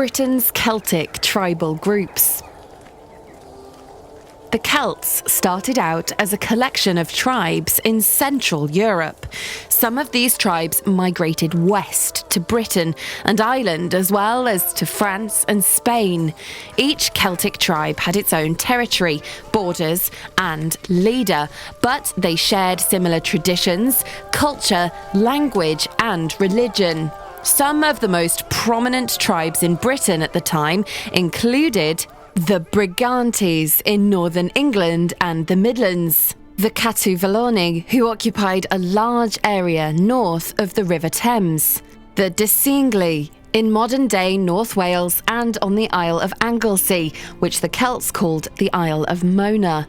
Britain's Celtic tribal groups. The Celts started out as a collection of tribes in Central Europe. Some of these tribes migrated west to Britain and Ireland, as well as to France and Spain. Each Celtic tribe had its own territory, borders, and leader, but they shared similar traditions, culture, language, and religion. Some of the most prominent tribes in Britain at the time included the Brigantes in northern England and the Midlands, the Catuvellauni, who occupied a large area north of the River Thames, the Disengli in modern-day North Wales and on the Isle of Anglesey, which the Celts called the Isle of Mona,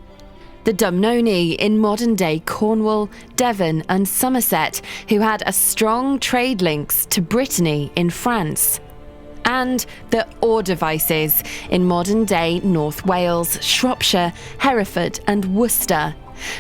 the Dumnoni in modern-day Cornwall, Devon and Somerset, who had a strong trade links to Brittany in France, and the Ordovices in modern-day North Wales, Shropshire, Hereford and Worcester.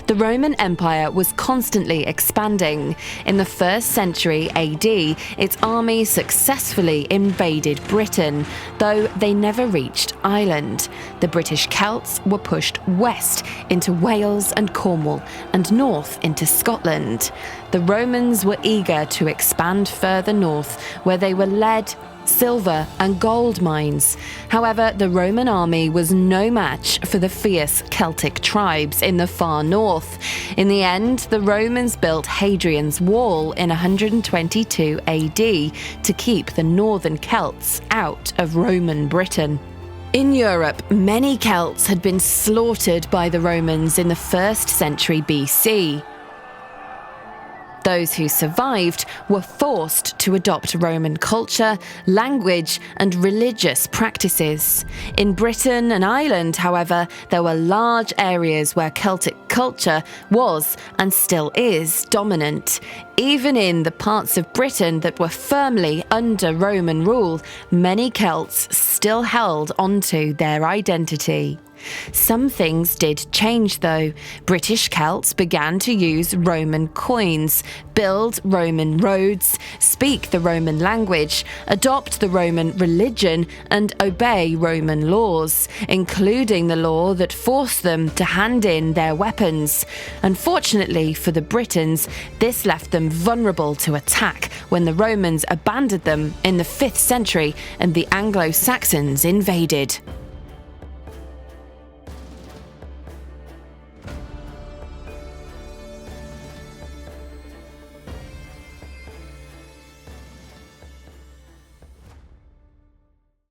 The Roman Empire was constantly expanding. In the 1st century AD, its army successfully invaded Britain, though they never reached Ireland. The British Celts were pushed west into Wales and Cornwall and north into Scotland. The Romans were eager to expand further north, where they were lead, silver and gold mines. However, the Roman army was no match for the fierce Celtic tribes in the far north. In the end, the Romans built Hadrian's Wall in 122 AD to keep the northern Celts out of Roman Britain. In Europe, many Celts had been slaughtered by the Romans in the 1st century BC. Those who survived were forced to adopt Roman culture, language, and religious practices. In Britain and Ireland, however, there were large areas where Celtic culture was and still is dominant. Even in the parts of Britain that were firmly under Roman rule, many Celts still held onto their identity. Some things did change though. British Celts began to use Roman coins, build Roman roads, speak the Roman language, adopt the Roman religion, and obey Roman laws, including the law that forced them to hand in their weapons. Unfortunately for the Britons, this left them vulnerable to attack when the Romans abandoned them in the 5th century and the Anglo-Saxons invaded.